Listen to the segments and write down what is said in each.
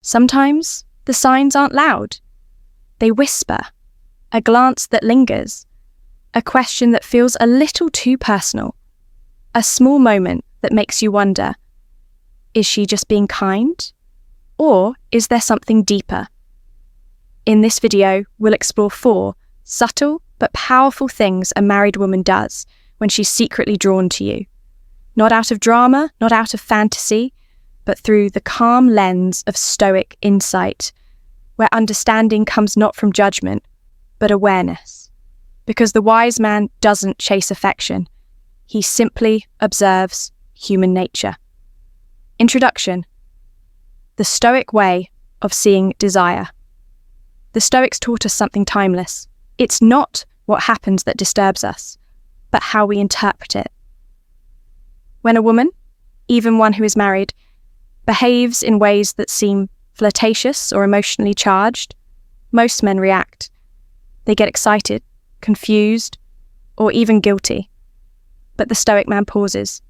Sometimes the signs aren't loud. They whisper, a glance that lingers, a question that feels a little too personal, a small moment that makes you wonder, is she just being kind? Or is there something deeper? In this video, we'll explore 4 subtle but powerful things a married woman does when she's secretly drawn to you. Not out of drama, not out of fantasy, but through the calm lens of Stoic insight, where understanding comes not from judgment, but awareness. Because the wise man doesn't chase affection, he simply observes human nature. Introduction: the Stoic way of seeing desire. The Stoics taught us something timeless. It's not what happens that disturbs us, but how we interpret it. When a woman, even one who is married, behaves in ways that seem flirtatious or emotionally charged, most men react. They get excited, confused, or even guilty. But the Stoic man pauses.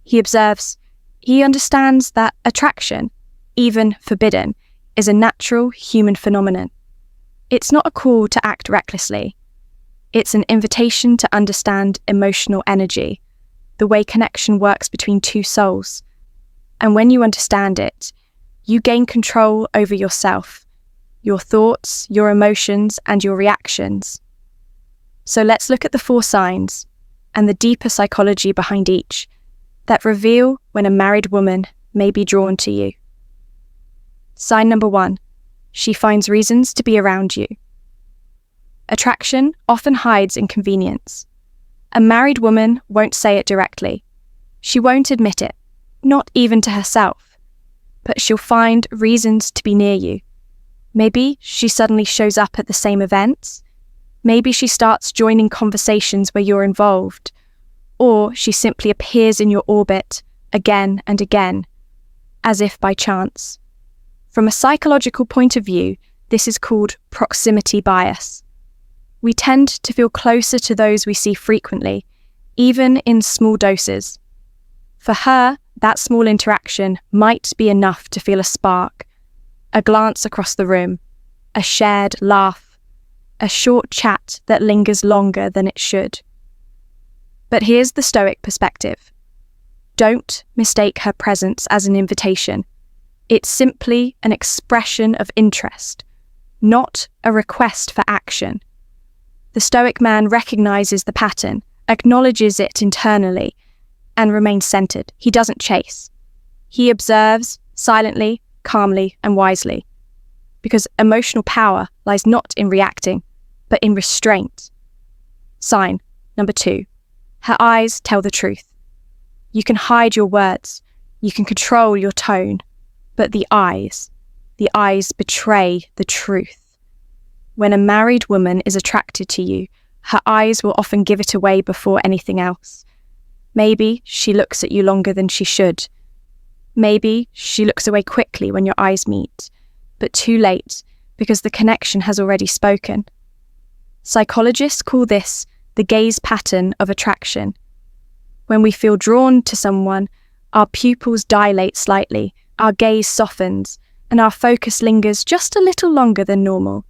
He observes. He understands that attraction, even forbidden, is a natural human phenomenon. It's not a call to act recklessly. It's an invitation to understand emotional energy, the way connection works between 2 souls. And when you understand it, you gain control over yourself, your thoughts, your emotions, and your reactions. So let's look at the 4 signs and the deeper psychology behind each that reveal when a married woman may be drawn to you. Sign number 1, she finds reasons to be around you. Attraction often hides in convenience. A married woman won't say it directly. She won't admit it, not even to herself. But she'll find reasons to be near you. Maybe she suddenly shows up at the same events. Maybe she starts joining conversations where you're involved. Or she simply appears in your orbit again and again, as if by chance. From a psychological point of view, this is called proximity bias. We tend to feel closer to those we see frequently, even in small doses. For her, that small interaction might be enough to feel a spark, a glance across the room, a shared laugh, a short chat that lingers longer than it should. But here's the Stoic perspective. Don't mistake her presence as an invitation. It's simply an expression of interest, not a request for action. The Stoic man recognizes the pattern, acknowledges it internally, and remains centered. He doesn't chase. He observes silently, calmly, and wisely. Because emotional power lies not in reacting, but in restraint. Sign number 2. Her eyes tell the truth. You can hide your words. You can control your tone. But the eyes betray the truth. When a married woman is attracted to you, her eyes will often give it away before anything else. Maybe she looks at you longer than she should. Maybe she looks away quickly when your eyes meet, but too late because the connection has already spoken. Psychologists call this the gaze pattern of attraction. When we feel drawn to someone, our pupils dilate slightly, our gaze softens, and our focus lingers just a little longer than normal.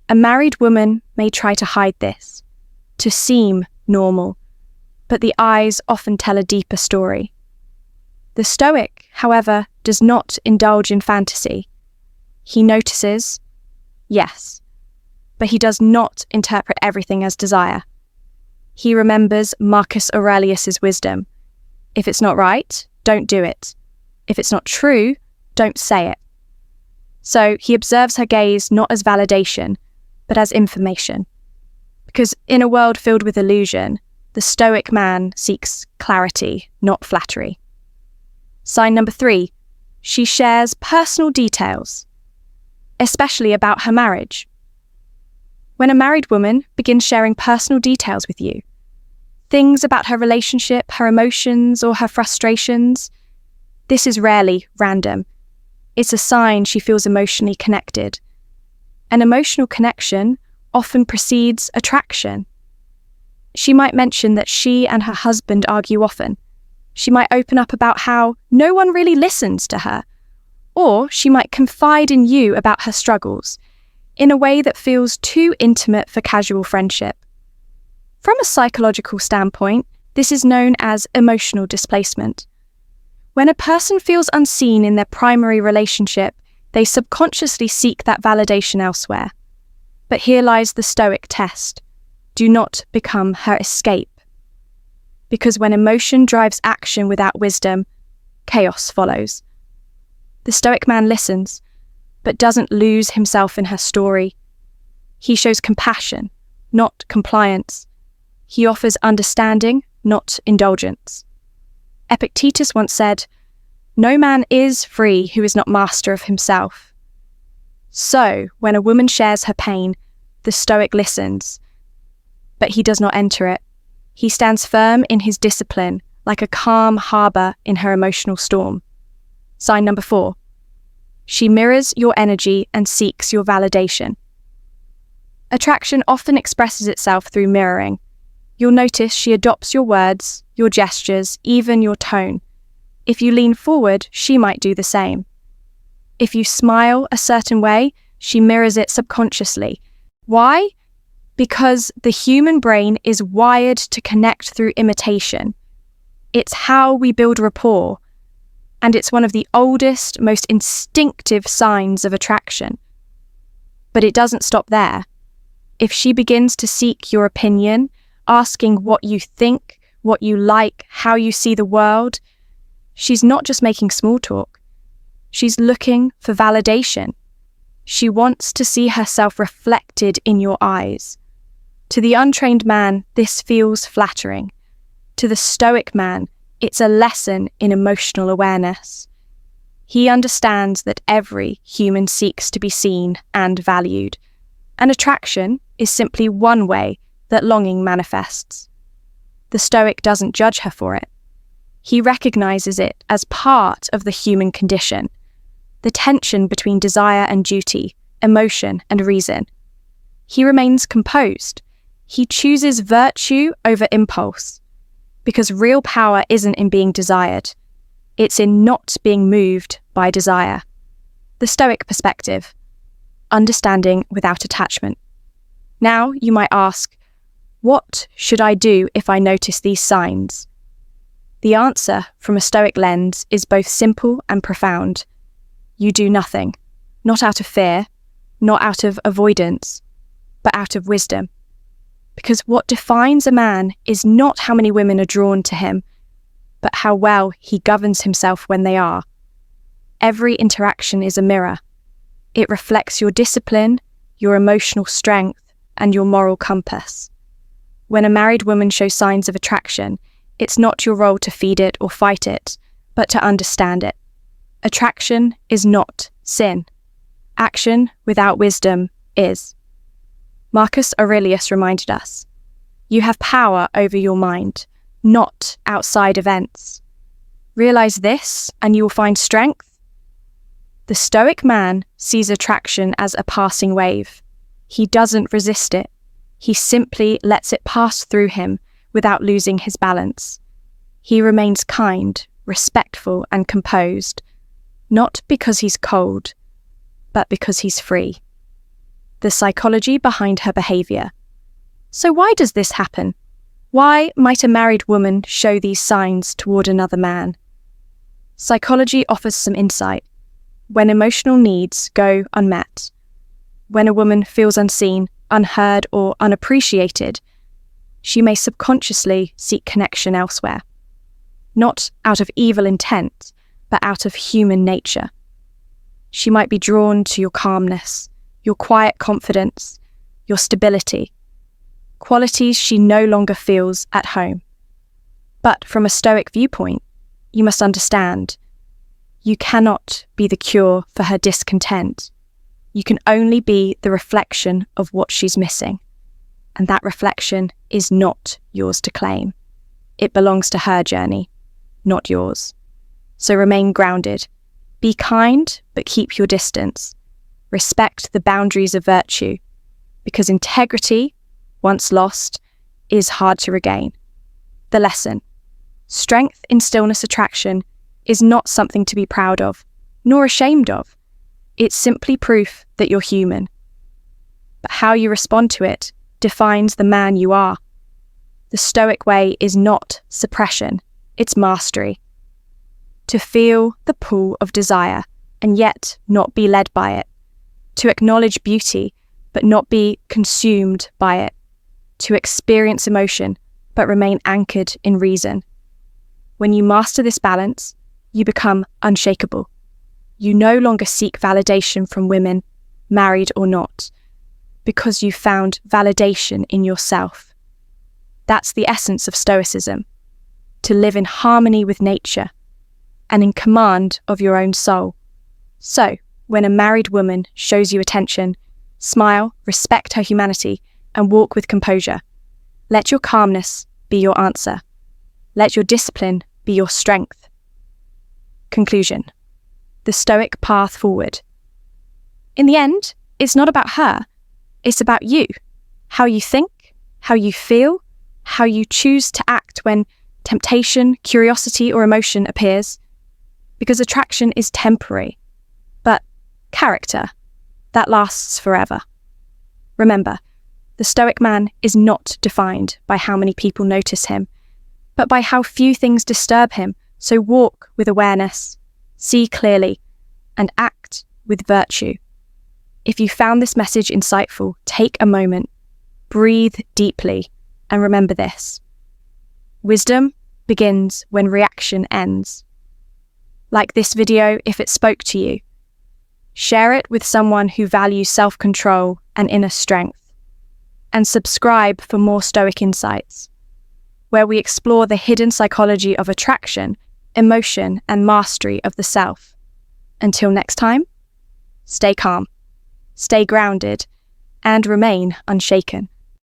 A married woman may try to hide this, to seem normal, but the eyes often tell a deeper story. The Stoic, however, does not indulge in fantasy. He notices, yes, but he does not interpret everything as desire. He remembers Marcus Aurelius's wisdom. If it's not right, don't do it. If it's not true, don't say it. So he observes her gaze not as validation, but as information. Because in a world filled with illusion, the Stoic man seeks clarity, not flattery. Sign number 3, she shares personal details, especially about her marriage. When a married woman begins sharing personal details with you, things about her relationship, her emotions, or her frustrations, this is rarely random. It's a sign she feels emotionally connected. An emotional connection often precedes attraction. She might mention that she and her husband argue often. She might open up about how no one really listens to her, Or she might confide in you about her struggles in a way that feels too intimate for casual friendship. From a psychological standpoint, this is known as emotional displacement. When a person feels unseen in their primary relationship, they subconsciously seek that validation elsewhere. But here lies the Stoic test. Do not become her escape. Because when emotion drives action without wisdom, chaos follows. The Stoic man listens, but doesn't lose himself in her story. He shows compassion, not compliance. He offers understanding, not indulgence. Epictetus once said, "No man is free who is not master of himself." So, when a woman shares her pain, the Stoic listens, but he does not enter it. He stands firm in his discipline, like a calm harbour in her emotional storm. Sign number 4. She mirrors your energy and seeks your validation. Attraction often expresses itself through mirroring. You'll notice she adopts your words, your gestures, even your tone. If you lean forward, she might do the same. If you smile a certain way, she mirrors it subconsciously. Why? Because the human brain is wired to connect through imitation. It's how we build rapport, and it's one of the oldest, most instinctive signs of attraction. But it doesn't stop there. If she begins to seek your opinion, asking what you think, what you like, how you see the world, she's not just making small talk. She's looking for validation. She wants to see herself reflected in your eyes. To the untrained man, this feels flattering. To the Stoic man, it's a lesson in emotional awareness. He understands that every human seeks to be seen and valued, and attraction is simply one way that longing manifests. The Stoic doesn't judge her for it. He recognizes it as part of the human condition, the tension between desire and duty, emotion and reason. He remains composed. He chooses virtue over impulse, because real power isn't in being desired. It's in not being moved by desire. The Stoic perspective, understanding without attachment. Now you might ask, what should I do if I notice these signs? The answer from a Stoic lens is both simple and profound. You do nothing, not out of fear, not out of avoidance, but out of wisdom. Because what defines a man is not how many women are drawn to him, but how well he governs himself when they are. Every interaction is a mirror. It reflects your discipline, your emotional strength, and your moral compass. When a married woman shows signs of attraction, it's not your role to feed it or fight it, but to understand it. Attraction is not sin. Action without wisdom is. Marcus Aurelius reminded us, you have power over your mind, not outside events. Realize this and you will find strength. The Stoic man sees attraction as a passing wave. He doesn't resist it. He simply lets it pass through him without losing his balance. He remains kind, respectful, and composed, not because he's cold, but because he's free. The psychology behind her behaviour. So why does this happen? Why might a married woman show these signs toward another man? Psychology offers some insight. When emotional needs go unmet, when a woman feels unseen, unheard, or unappreciated, she may subconsciously seek connection elsewhere. Not out of evil intent, but out of human nature. She might be drawn to your calmness, your quiet confidence, your stability, qualities she no longer feels at home. But from a Stoic viewpoint, you must understand, you cannot be the cure for her discontent. You can only be the reflection of what she's missing. And that reflection is not yours to claim. It belongs to her journey, not yours. So remain grounded. Be kind, but keep your distance. Respect the boundaries of virtue, because integrity, once lost, is hard to regain. The lesson: strength in stillness attraction is not something to be proud of. nor ashamed of. It's simply proof that you're human. But how you respond to it defines the man you are. The Stoic way is not suppression, it's mastery. To feel the pull of desire and yet not be led by it. To acknowledge beauty but not be consumed by it. To experience emotion but remain anchored in reason. When you master this balance, you become unshakable. You no longer seek validation from women, married or not, because you found validation in yourself. That's the essence of Stoicism, to live in harmony with nature and in command of your own soul. So, when a married woman shows you attention, smile, respect her humanity, and walk with composure. Let your calmness be your answer. Let your discipline be your strength. Conclusion. The Stoic path forward. In the end, it's not about her. It's about you. How you think, how you feel, how you choose to act when temptation, curiosity, or emotion appears. Because attraction is temporary, but character, that lasts forever. Remember, the Stoic man is not defined by how many people notice him, but by how few things disturb him. So walk with awareness, see clearly, and act with virtue. If you found this message insightful, take a moment, breathe deeply, and remember this. Wisdom begins when reaction ends. Like this video if it spoke to you. Share it with someone who values self-control and inner strength. And subscribe for more Stoic insights, where we explore the hidden psychology of attraction, emotion, and mastery of the self. Until next time, stay calm, stay grounded, and remain unshaken.